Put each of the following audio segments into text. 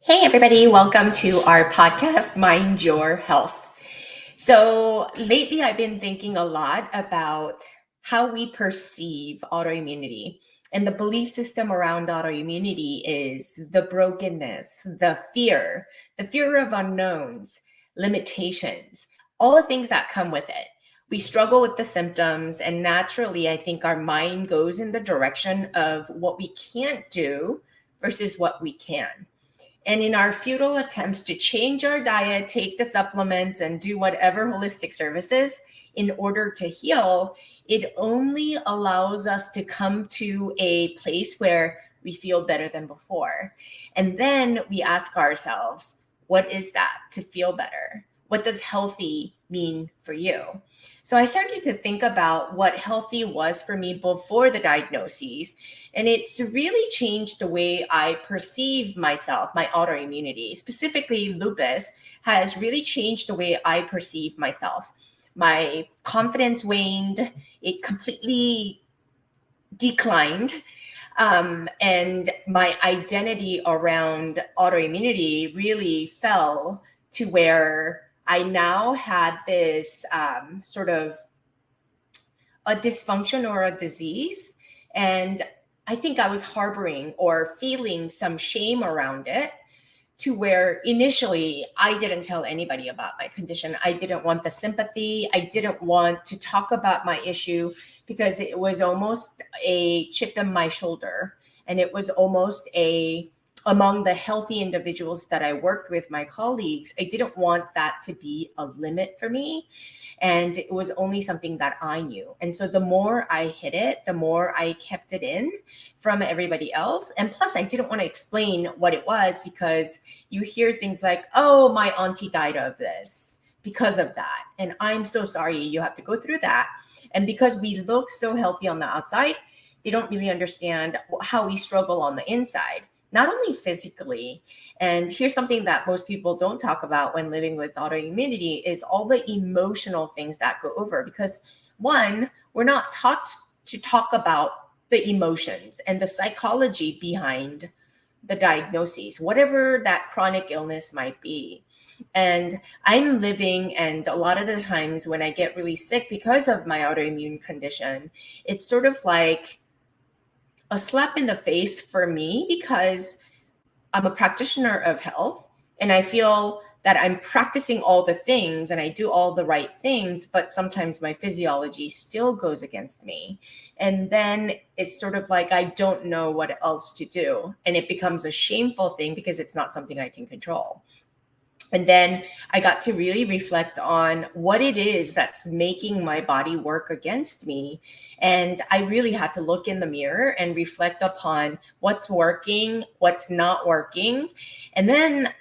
Hey, everybody, welcome to our podcast, Mind Your Health. So, lately I've been thinking a lot about how we perceive autoimmunity. And the belief system around autoimmunity is the brokenness, the fear of unknowns, limitations, all the things that come with it. We struggle with the symptoms, and naturally, I think our mind goes in the direction of what we can't do versus what we can. And in our futile attempts to change our diet, take the supplements, and do whatever holistic services in order to heal, it only allows us to come to a place where we feel better than before. And then we ask ourselves, what is that to feel better? What does healthy mean for you? So I started to think about what healthy was for me before the diagnoses, and it's really changed the way I perceive myself. My autoimmunity, specifically lupus, has really changed the way I perceive myself. My confidence waned, it completely declined. And my identity around autoimmunity really fell to where I now had this sort of a dysfunction or a disease. And I think I was harboring or feeling some shame around it, to where initially I didn't tell anybody about my condition. I didn't want the sympathy. I didn't want to talk about my issue because it was almost a chip in my shoulder. And it was almost among the healthy individuals that I worked with, my colleagues, I didn't want that to be a limit for me. And it was only something that I knew. And so the more I hid it, the more I kept it in from everybody else. And plus, I didn't want to explain what it was, because you hear things like, oh, my auntie died of this because of that. And I'm so sorry you have to go through that. And because we look so healthy on the outside, they don't really understand how we struggle on the inside, not only physically. And here's something that most people don't talk about when living with autoimmunity is all the emotional things that go over. Because one, we're not taught to talk about the emotions and the psychology behind the diagnoses, whatever that chronic illness might be. And I'm living, and a lot of the times when I get really sick because of my autoimmune condition, it's sort of like a slap in the face for me, because I'm a practitioner of health and I feel that I'm practicing all the things and I do all the right things, but sometimes my physiology still goes against me. And then it's sort of like I don't know what else to do. And it becomes a shameful thing because it's not something I can control. And then I got to really reflect on what it is that's making my body work against me. And I really had to look in the mirror and reflect upon what's working, what's not working. And then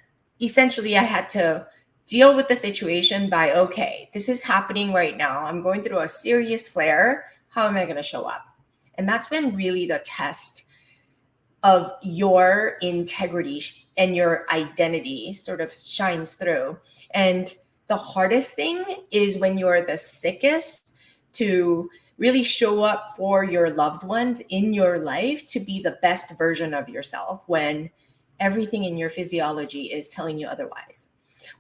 essentially I had to deal with the situation by, okay, this is happening right now. I'm going through a serious flare. How am I going to show up? And that's when really the test of your integrity and your identity sort of shines through. And the hardest thing is when you're the sickest, to really show up for your loved ones in your life, to be the best version of yourself when everything in your physiology is telling you otherwise.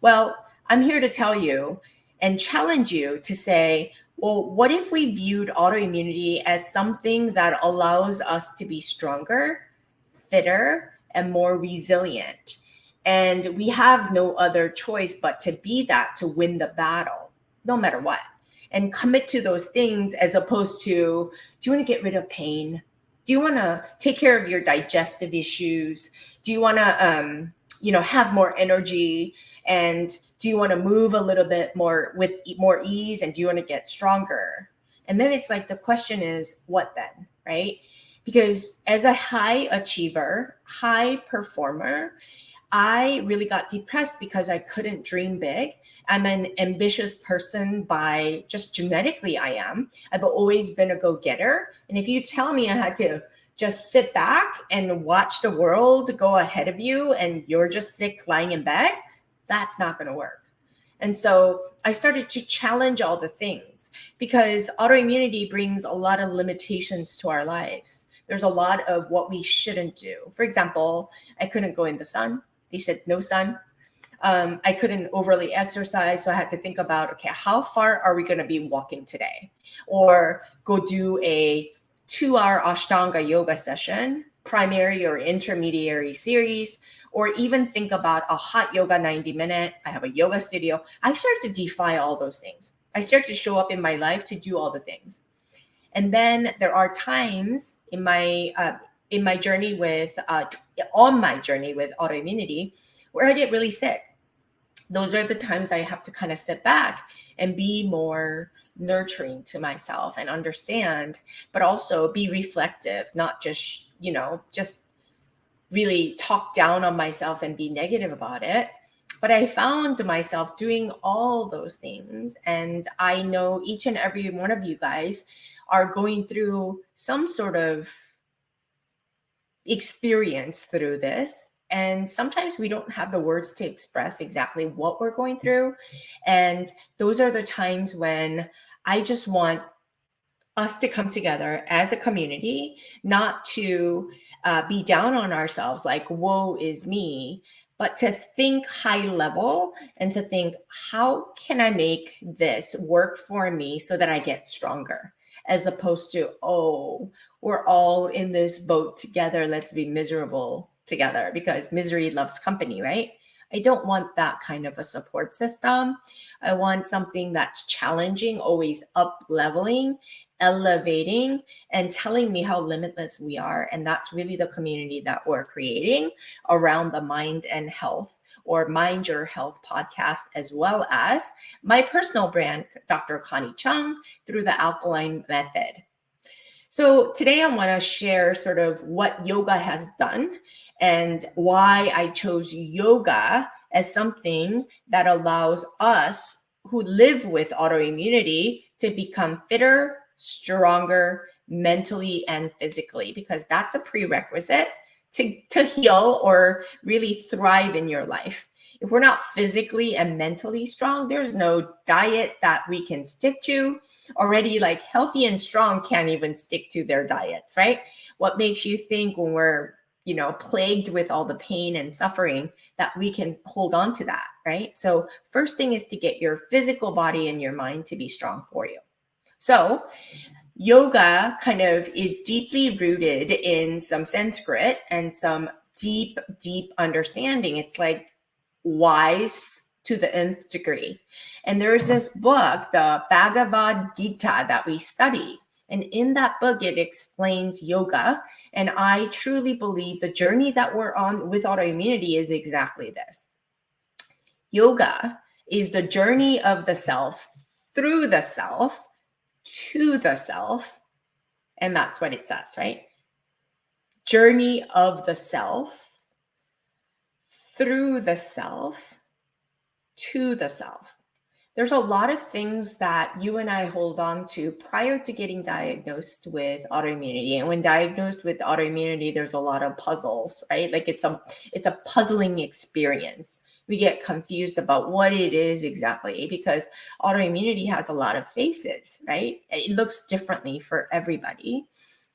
Well, I'm here to tell you and challenge you to say, well, what if we viewed autoimmunity as something that allows us to be stronger, fitter, and more resilient? And we have no other choice but to be that, to win the battle, no matter what. And commit to those things, as opposed to, do you want to get rid of pain? Do you want to take care of your digestive issues? Do you want to, have more energy? And do you want to move a little bit more with more ease? And do you want to get stronger? And then it's like, the question is, what then, right? Because as a high achiever, high performer, I really got depressed because I couldn't dream big. I'm an ambitious person by just genetically, I am. I've always been a go-getter. And if you tell me I had to just sit back and watch the world go ahead of you and you're just sick lying in bed, that's not going to work. And so I started to challenge all the things, because autoimmunity brings a lot of limitations to our lives. There's a lot of what we shouldn't do. For example, I couldn't go in the sun. They said no sun. I couldn't overly exercise, so I had to think about, okay, how far are we going to be walking today? Or go do a 2-hour Ashtanga yoga session, primary or intermediary series, or even think about a hot yoga 90-minute. I have a yoga studio. I started to defy all those things. I started to show up in my life to do all the things. And then there are times in my journey with on my journey with autoimmunity where I get really sick. Those are the times I have to kind of sit back and be more nurturing to myself and understand, but also be reflective, not just, just really talk down on myself and be negative about it. But I found myself doing all those things. And I know each and every one of you guys are going through some sort of experience through this. And sometimes we don't have the words to express exactly what we're going through. And those are the times when I just want us to come together as a community, not to be down on ourselves like, woe is me, but to think high level and to think, how can I make this work for me so that I get stronger? As opposed to, oh, we're all in this boat together. Let's be miserable together, because misery loves company, right? I don't want that kind of a support system. I want something that's challenging, always up leveling, elevating, and telling me how limitless we are. And that's really the community that we're creating around the Mind and Health, or Mind Your Health podcast, as well as my personal brand, Dr. Connie Cheung, through the Alkaline Method. So today I want to share sort of what yoga has done and why I chose yoga as something that allows us who live with autoimmunity to become fitter, stronger, mentally and physically, because that's a prerequisite to heal or really thrive in your life. If we're not physically and mentally strong, there's no diet that we can stick to. Already, like, healthy and strong can't even stick to their diets, right? What makes you think when we're, plagued with all the pain and suffering that we can hold on to that, right? So first thing is to get your physical body and your mind to be strong for you. So yoga kind of is deeply rooted in some Sanskrit and some deep, deep understanding. It's like wise to the nth degree. And there's this book, the Bhagavad Gita, that we study. And in that book, it explains yoga. And I truly believe the journey that we're on with autoimmunity is exactly this. Yoga is the journey of the self through the self to the self. And that's what it says, right? Journey of the self through the self to the self. There's a lot of things that you and I hold on to prior to getting diagnosed with autoimmunity. And when diagnosed with autoimmunity, there's a lot of puzzles, right? Like it's a puzzling experience. We get confused about what it is exactly, because autoimmunity has a lot of faces, right? It looks differently for everybody.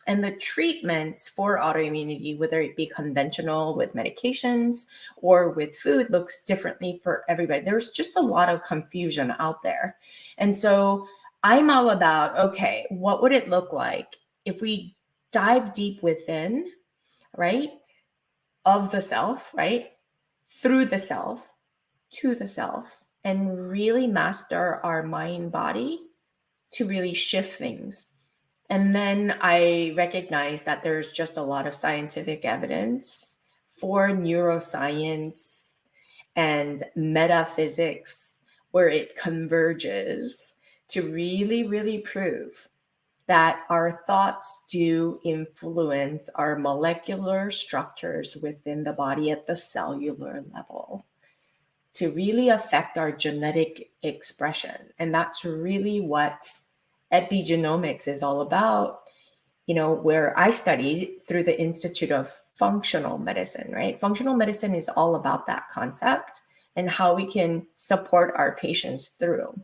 And the treatments for autoimmunity, whether it be conventional with medications or with food, looks differently for everybody. There's just a lot of confusion out there. And so I'm all about, okay, what would it look like if we dive deep within, right, of the self, right, through the self, to the self, and really master our mind body to really shift things. And then I recognize that there's just a lot of scientific evidence for neuroscience and metaphysics where it converges to really, really prove that our thoughts do influence our molecular structures within the body at the cellular level to really affect our genetic expression. And that's really what epigenomics is all about, where I studied through the Institute of Functional Medicine, right? Functional medicine is all about that concept and how we can support our patients through.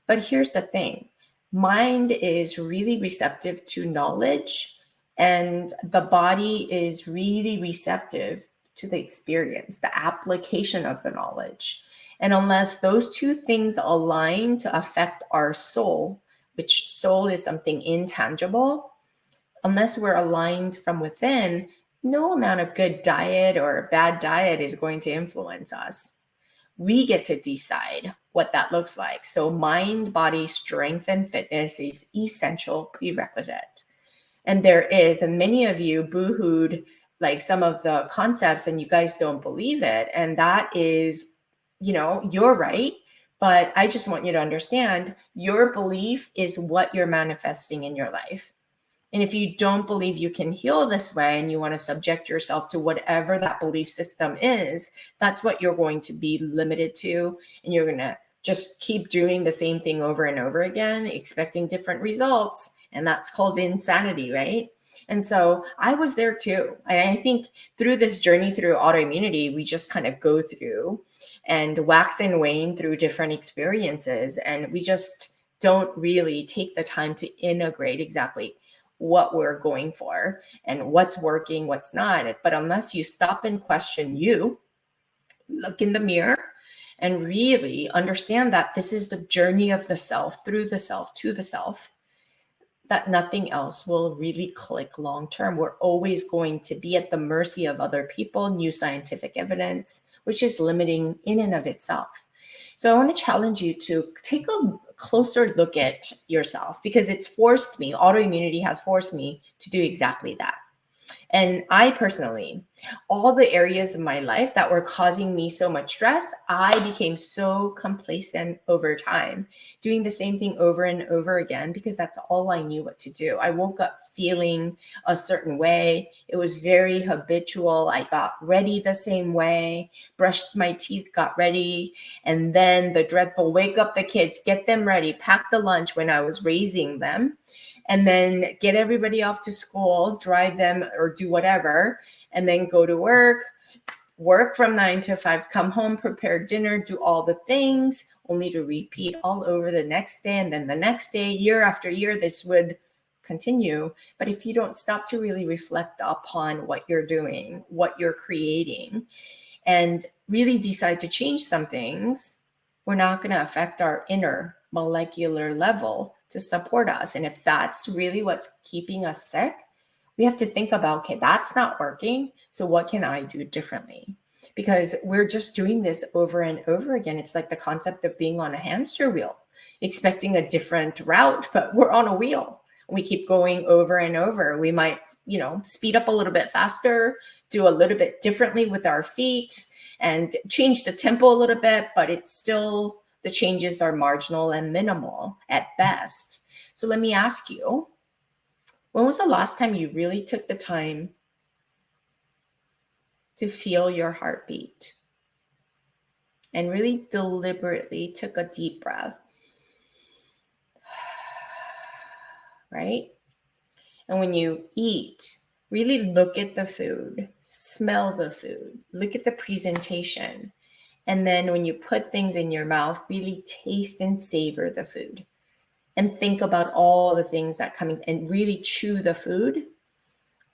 But here's the thing. Mind is really receptive to knowledge, and the body is really receptive to the experience, the application of the knowledge. And unless those two things align to affect our soul, which soul is something intangible, unless we're aligned from within, no amount of good diet or bad diet is going to influence us. We get to decide what that looks like. So mind, body, strength, and fitness is essential prerequisite. And there is, and many of you boo-hooed like some of the concepts and you guys don't believe it. And that is, you're right. But I just want you to understand your belief is what you're manifesting in your life. And if you don't believe you can heal this way and you want to subject yourself to whatever that belief system is, that's what you're going to be limited to. And you're going to just keep doing the same thing over and over again, expecting different results. And that's called insanity, right? And so I was there too. And I think through this journey through autoimmunity, we just kind of go through and wax and wane through different experiences. And we just don't really take the time to integrate exactly what we're going for and what's working, what's not. But unless you stop and question you, look in the mirror and really understand that this is the journey of the self, through the self, to the self, that nothing else will really click long term. We're always going to be at the mercy of other people, new scientific evidence, which is limiting in and of itself. So I want to challenge you to take a closer look at yourself, because it's forced me, autoimmunity has forced me to do exactly that. And I personally, all the areas of my life that were causing me so much stress, I became so complacent over time, doing the same thing over and over again, because that's all I knew what to do. I woke up feeling a certain way. It was very habitual. I got ready the same way, brushed my teeth, got ready. And then the dreadful wake up the kids, get them ready, pack the lunch when I was raising them, and then get everybody off to school, drive them or do whatever, and then go to work from 9 to 5, come home, prepare dinner, do all the things, only to repeat all over the next day. And then the next day, year after year, this would continue. But if you don't stop to really reflect upon what you're doing, what you're creating, and really decide to change some things, we're not going to affect our inner molecular level to support us. And if that's really what's keeping us sick, we have to think about, okay, that's not working. So what can I do differently? Because we're just doing this over and over again. It's like the concept of being on a hamster wheel, expecting a different route, but we're on a wheel. We keep going over and over. We might, speed up a little bit faster, do a little bit differently with our feet, and change the tempo a little bit, but it's still, the changes are marginal and minimal at best. So let me ask you, when was the last time you really took the time to feel your heartbeat and really deliberately took a deep breath, right? And when you eat, really look at the food, smell the food, look at the presentation. And then when you put things in your mouth, really taste and savor the food and think about all the things that come in, and really chew the food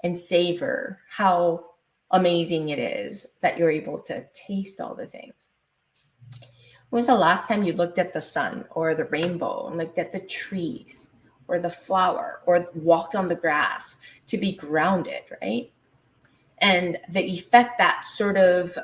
and savor how amazing it is that you're able to taste all the things. When was the last time you looked at the sun or the rainbow and looked at the trees or the flower or walked on the grass to be grounded, right? And the effect that sort of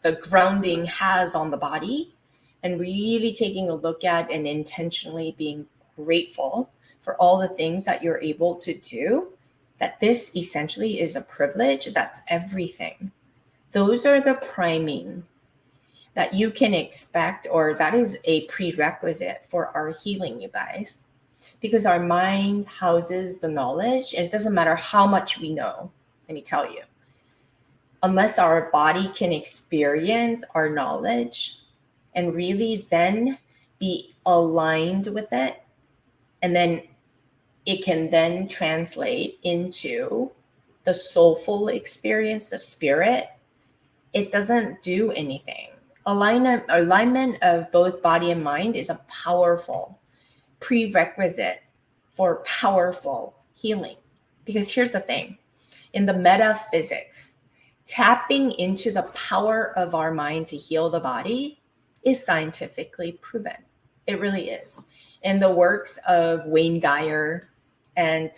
the grounding has on the body, and really taking a look at and intentionally being grateful for all the things that you're able to do, that this essentially is a privilege. That's everything. Those are the priming that you can expect, or that is a prerequisite for our healing, you guys, because our mind houses the knowledge, and it doesn't matter how much we know, let me tell you. Unless our body can experience our knowledge and really then be aligned with it, and then it can then translate into the soulful experience, the spirit, it doesn't do anything. Alignment of both body and mind is a powerful prerequisite for powerful healing. Because here's the thing, in the metaphysics, tapping into the power of our mind to heal the body is scientifically proven. It really is. In the works of Wayne Dyer and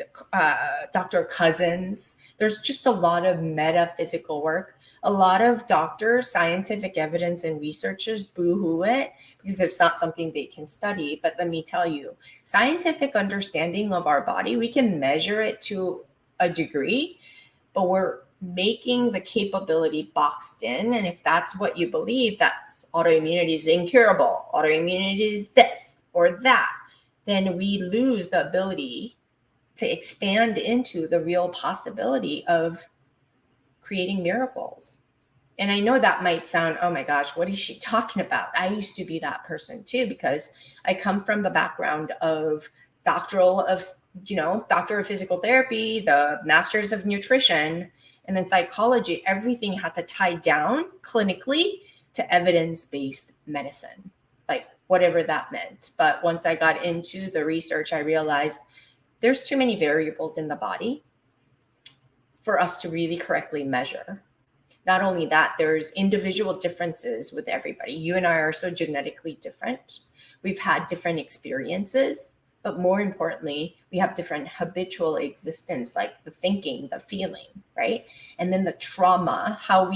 Dr. Cousins, there's just a lot of metaphysical work. A lot of doctors, scientific evidence, and researchers boo-hoo it because it's not something they can study. But let me tell you, scientific understanding of our body, we can measure it to a degree, but we're making the capability boxed in. And if that's what you believe, that's autoimmunity is incurable, autoimmunity is this or that, then we lose the ability to expand into the real possibility of creating miracles. And I know that might sound, oh my gosh, what is she talking about? I used to be that person too, because I come from the background of doctor of physical therapy, the masters of nutrition, and then psychology. Everything had to tie down clinically to evidence-based medicine, like whatever that meant. But once I got into the research, I realized there's too many variables in the body for us to really correctly measure. Not only that, there's individual differences with everybody. You and I are so genetically different. We've had different experiences, but more importantly, we have different habitual existence, like the thinking, the feeling, right? And then the trauma, how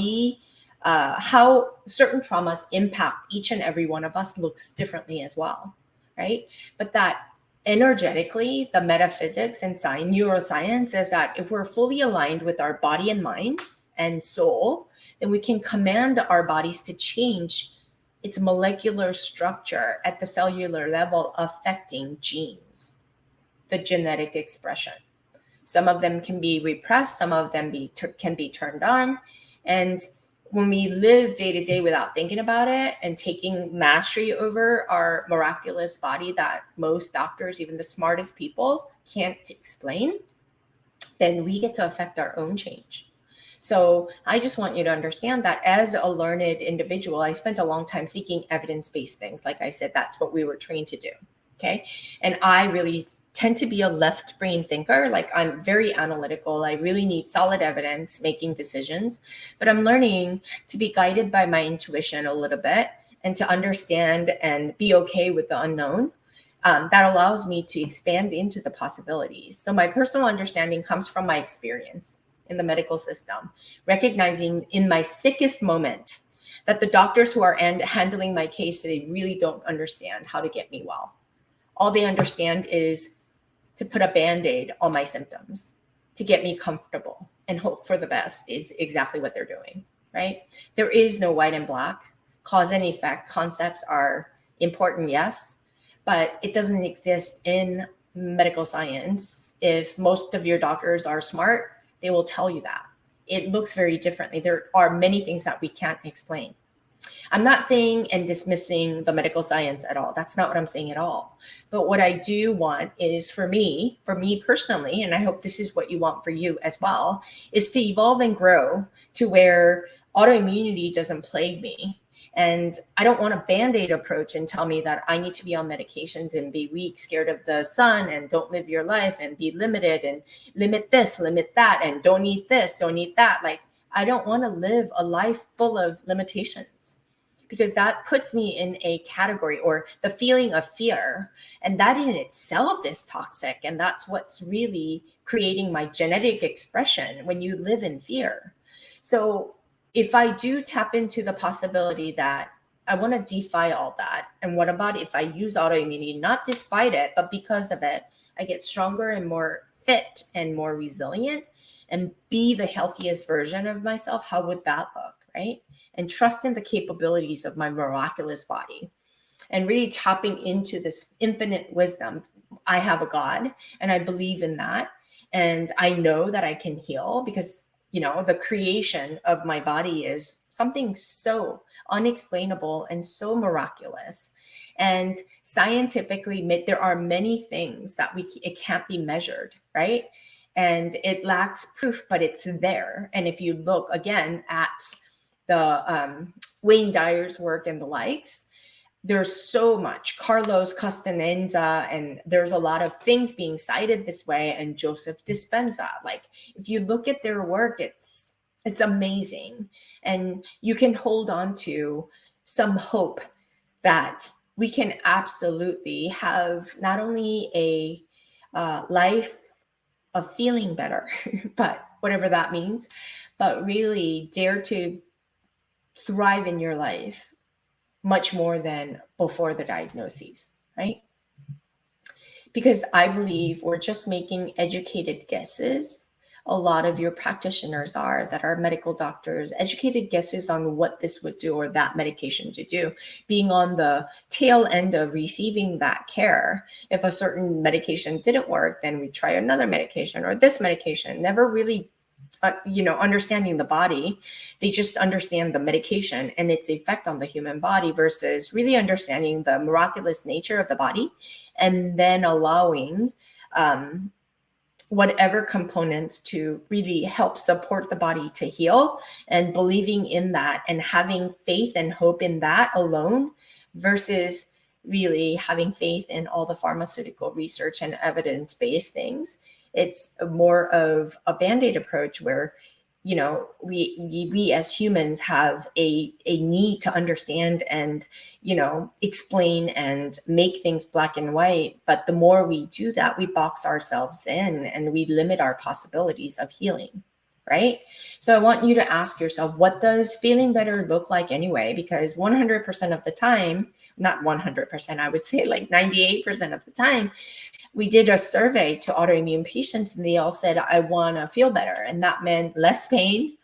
certain traumas impact each and every one of us looks differently as well, right? But that energetically, the metaphysics and neuroscience says that if we're fully aligned with our body and mind and soul, then we can command our bodies to change its molecular structure at the cellular level, affecting genes, the genetic expression. Some of them can be repressed, some of them can be turned on. And when we live day to day without thinking about it and taking mastery over our miraculous body that most doctors, even the smartest people, can't explain, then we get to affect our own change. So I just want you to understand that as a learned individual, I spent a long time seeking evidence-based things. Like I said, that's what we were trained to do. Okay. And I really tend to be a left brain thinker. Like I'm very analytical. I really need solid evidence making decisions, but I'm learning to be guided by my intuition a little bit and to understand and be okay with the unknown. That allows me to expand into the possibilities. So my personal understanding comes from my experience in the medical system, recognizing in my sickest moment that the doctors who are handling my case, they really don't understand how to get me well. All they understand is to put a Band-Aid on my symptoms, to get me comfortable and hope for the best is exactly what they're doing, right? There is no white and black. Cause and effect concepts are important, yes, but it doesn't exist in medical science. If most of your doctors are smart, they will tell you that. It looks very differently. There are many things that we can't explain. I'm not saying and dismissing the medical science at all. That's not what I'm saying at all. But what I do want is for me personally, and I hope this is what you want for you as well, is to evolve and grow to where autoimmunity doesn't plague me. And I don't want a Band-Aid approach and tell me that I need to be on medications and be weak, scared of the sun, and don't live your life and be limited and limit this, limit that, and don't eat this, don't eat that. Like, I don't want to live a life full of limitations, because that puts me in a category, or the feeling of fear. And that in itself is toxic. And that's what's really creating my genetic expression when you live in fear. So if I do tap into the possibility that I want to defy all that, and what about if I use autoimmunity, not despite it, but because of it, I get stronger and more fit and more resilient and be the healthiest version of myself, how would that look, right? And trust in the capabilities of my miraculous body and really tapping into this infinite wisdom. I have a God and I believe in that. And I know that I can heal because, the creation of my body is something so unexplainable and so miraculous. And scientifically, there are many things that it can't be measured, right? And it lacks proof, but it's there. And if you look again at the Wayne Dyer's work and the likes, there's so much. Carlos Castaneda, and there's a lot of things being cited this way, and Joseph Dispenza. Like, if you look at their work, it's It's amazing. And you can hold on to some hope that we can absolutely have not only a life of feeling better, but whatever that means, but really dare to thrive in your life much more than before the diagnoses, right? Because I believe we're just making educated guesses. A lot of your practitioners are that are medical doctors, educated guesses on what this would do or that medication to do, being on the tail end of receiving that care. If a certain medication didn't work, then we try another medication or this medication, never really understanding the body. They just understand the medication and its effect on the human body versus really understanding the miraculous nature of the body, and then allowing whatever components to really help support the body to heal, and believing in that and having faith and hope in that alone versus really having faith in all the pharmaceutical research and evidence-based things. It's more of a band-aid approach where, we as humans have a need to understand and, explain and make things black and white. But the more we do that, we box ourselves in and we limit our possibilities of healing, right? So I want you to ask yourself, what does feeling better look like anyway? Because 100% of the time, not 100%, I would say like 98% of the time, we did a survey to autoimmune patients and they all said, I want to feel better. And that meant less pain,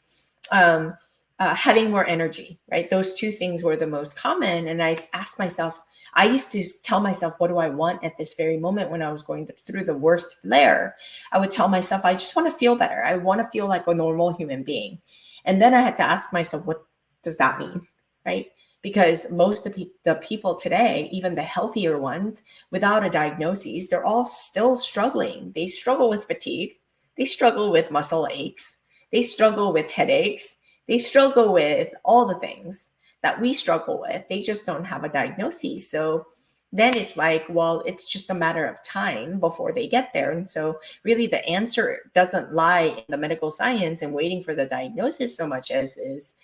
having more energy, right? Those two things were the most common. And I asked myself, I used to tell myself, what do I want at this very moment when I was going through the worst flare? I would tell myself, I just want to feel better. I want to feel like a normal human being. And then I had to ask myself, what does that mean, right? Because most of the people today, even the healthier ones without a diagnosis, they're all still struggling. They struggle with fatigue. They struggle with muscle aches. They struggle with headaches. They struggle with all the things that we struggle with. They just don't have a diagnosis. So then it's like, well, it's just a matter of time before they get there. And so really the answer doesn't lie in the medical science and waiting for the diagnosis so much as is,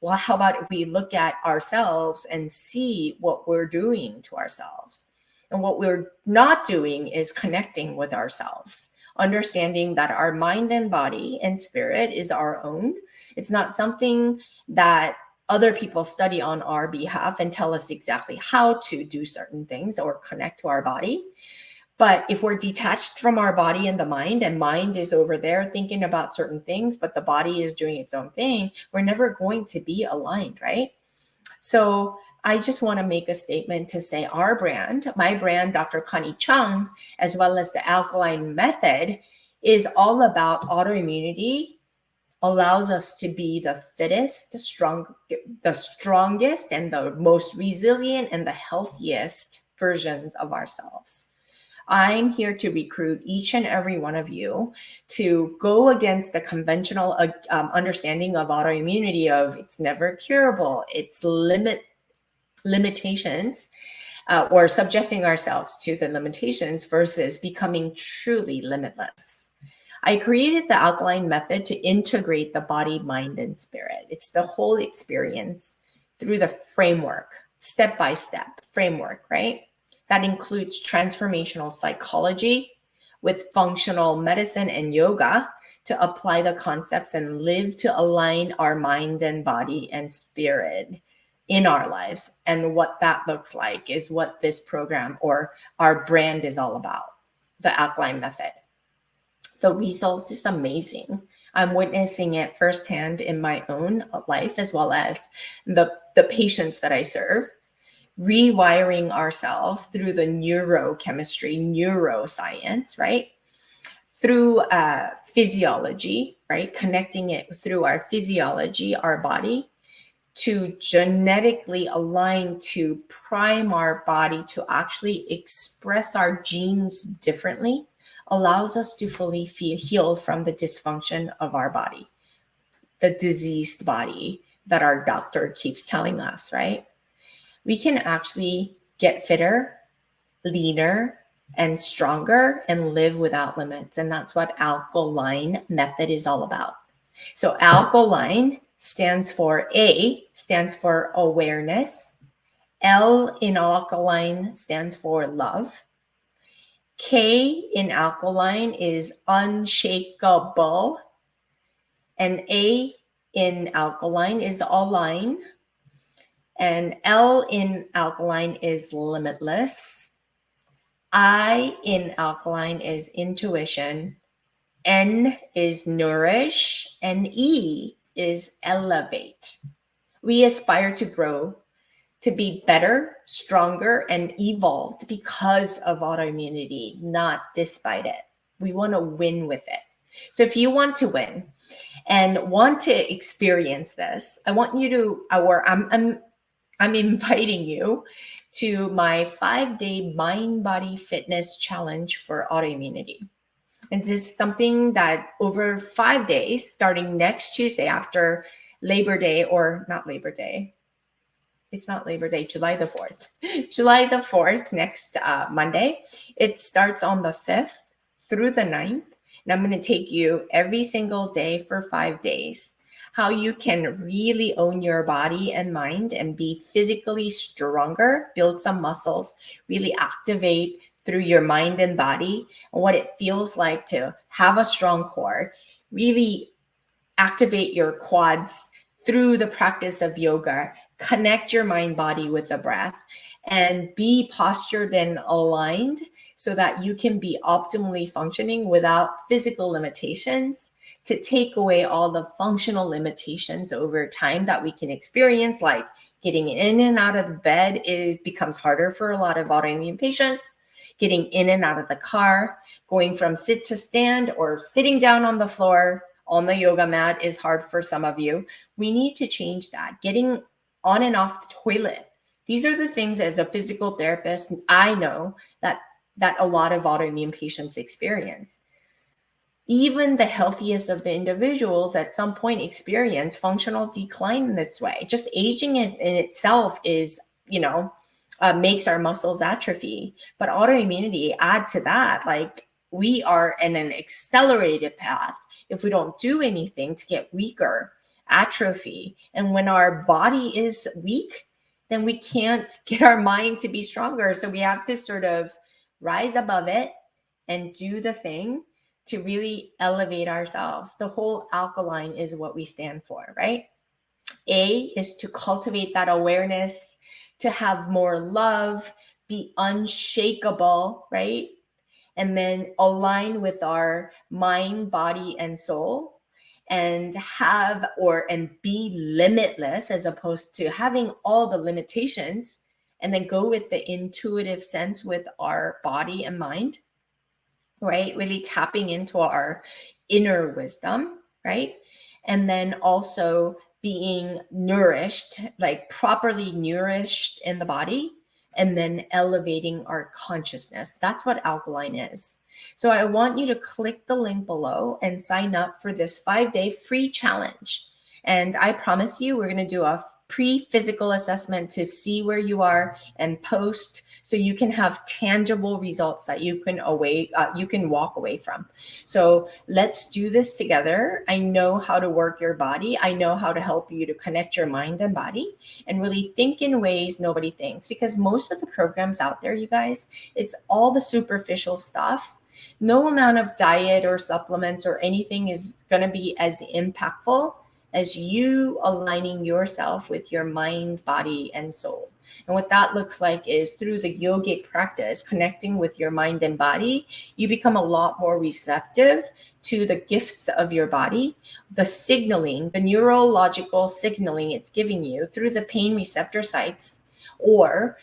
well, how about if we look at ourselves and see what we're doing to ourselves? And what we're not doing is connecting with ourselves, understanding that our mind and body and spirit is our own. It's not something that other people study on our behalf and tell us exactly how to do certain things or connect to our body. But if we're detached from our body and the mind, and mind is over there thinking about certain things, but the body is doing its own thing, we're never going to be aligned, right? So I just want to make a statement to say our brand, my brand, Dr. Connie Cheung, as well as the alkaline method, is all about autoimmunity, allows us to be the fittest, the strongest, and the most resilient and the healthiest versions of ourselves. I'm here to recruit each and every one of you to go against the conventional understanding of autoimmunity of it's never curable, it's limitations, or subjecting ourselves to the limitations versus becoming truly limitless. I created the alkaline method to integrate the body, mind, and spirit. It's the whole experience through the framework, step-by-step framework, right? That includes transformational psychology with functional medicine and yoga to apply the concepts and live to align our mind and body and spirit in our lives. And what that looks like is what this program or our brand is all about, the alkaline method. The result is amazing. I'm witnessing it firsthand in my own life as well as the patients that I serve. Rewiring ourselves through the neurochemistry, neuroscience, right? Through physiology, right? Connecting it through our physiology, our body, to genetically align to prime our body to actually express our genes differently, allows us to fully heal from the dysfunction of our body, the diseased body that our doctor keeps telling us, right? We can actually get fitter, leaner, and stronger and live without limits. And that's what alkaline method is all about. So alkaline stands for awareness. L in alkaline stands for love. K in alkaline is unshakable. And A in alkaline is align. And L in alkaline is limitless. I in alkaline is intuition. N is nourish. And E is elevate. We aspire to grow, to be better, stronger, and evolved because of autoimmunity, not despite it. We want to win with it. So if you want to win and want to experience this, I want you to, or I'm inviting you to my 5-day mind body fitness challenge for autoimmunity. And this is something that over 5 days, starting next Tuesday after Labor Day, or not Labor Day, it's not Labor Day, July the 4th. July the 4th, next Monday. It starts on the 5th through the 9th. And I'm going to take you every single day for 5 days. How you can really own your body and mind and be physically stronger, build some muscles, really activate through your mind and body, and what it feels like to have a strong core, really activate your quads through the practice of yoga, connect your mind body with the breath, and be postured and aligned so that you can be optimally functioning without physical limitations, to take away all the functional limitations over time that we can experience, like getting in and out of the bed. It becomes harder for a lot of autoimmune patients. Getting in and out of the car, going from sit to stand, or sitting down on the floor on the yoga mat is hard for some of you. We need to change that. Getting on and off the toilet. These are the things, as a physical therapist, I know that a lot of autoimmune patients experience. Even the healthiest of the individuals at some point experience functional decline in this way. Just aging in itself is, makes our muscles atrophy. But autoimmunity, add to that, like we are in an accelerated path if we don't do anything to get weaker, atrophy. And when our body is weak, then we can't get our mind to be stronger. So we have to sort of rise above it and do the thing to really elevate ourselves. The whole alkaline is what we stand for, right? A is to cultivate that awareness, to have more love, be unshakable, right? And then align with our mind, body, and soul, and be limitless, as opposed to having all the limitations, and then go with the intuitive sense with our body and mind, right? Really tapping into our inner wisdom, right? And then also being nourished, like properly nourished in the body, and then elevating our consciousness. That's what alkaline is. So I want you to click the link below and sign up for this 5-day free challenge. And I promise you, we're going to do a pre-physical assessment to see where you are and post, so you can have tangible results that you can walk away from. So let's do this together. I know how to work your body. I know how to help you to connect your mind and body and really think in ways nobody thinks, because most of the programs out there, you guys, it's all the superficial stuff. No amount of diet or supplements or anything is going to be as impactful as you aligning yourself with your mind, body, and soul. And what that looks like is through the yogic practice, connecting with your mind and body, you become a lot more receptive to the gifts of your body, the signaling, the neurological signaling it's giving you through the pain receptor sites, or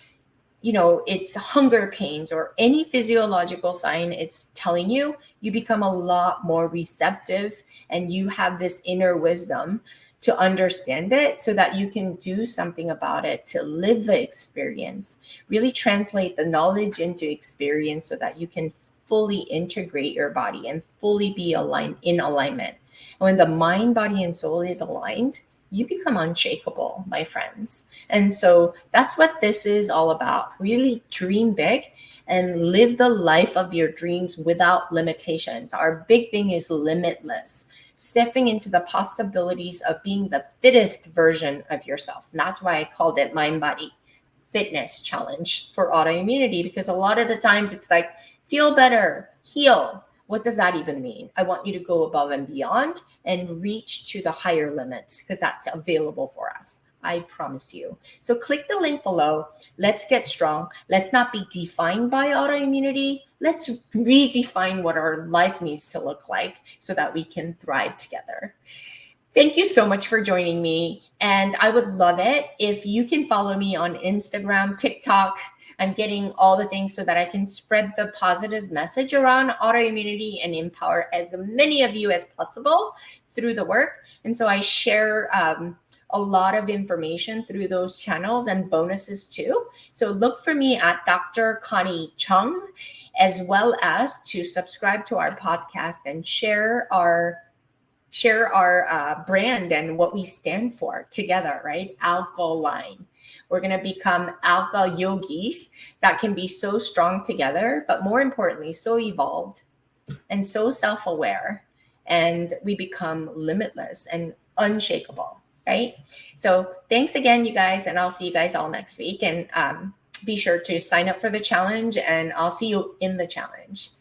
it's hunger pains or any physiological sign it's telling you. You become a lot more receptive, and you have this inner wisdom to understand it so that you can do something about it, to live the experience, really translate the knowledge into experience so that you can fully integrate your body and fully be in alignment. And when the mind, body, and soul is aligned, you become unshakable, my friends. And so that's what this is all about. Really dream big and live the life of your dreams without limitations. Our big thing is limitless. stepping into the possibilities of being the fittest version of yourself. And that's why I called it Mind Body Fitness Challenge for autoimmunity, because a lot of the times it's like, feel better, heal. What does that even mean? I want you to go above and beyond and reach to the higher limits, because that's available for us. I promise you. So click the link below. Let's get strong. Let's not be defined by autoimmunity. Let's redefine what our life needs to look like so that we can thrive together. Thank you so much for joining me. And I would love it if you can follow me on Instagram, TikTok. I'm getting all the things so that I can spread the positive message around autoimmunity and empower as many of you as possible through the work. And so I share a lot of information through those channels and bonuses too. So look for me at Dr. Connie Cheung, as well as to subscribe to our podcast and share our brand and what we stand for together, right? Alkaline. We're going to become alka yogis that can be so strong together, but more importantly, so evolved and so self-aware, and we become limitless and unshakable, right? So thanks again, you guys, and I'll see you guys all next week. And be sure to sign up for the challenge, and I'll see you in the challenge.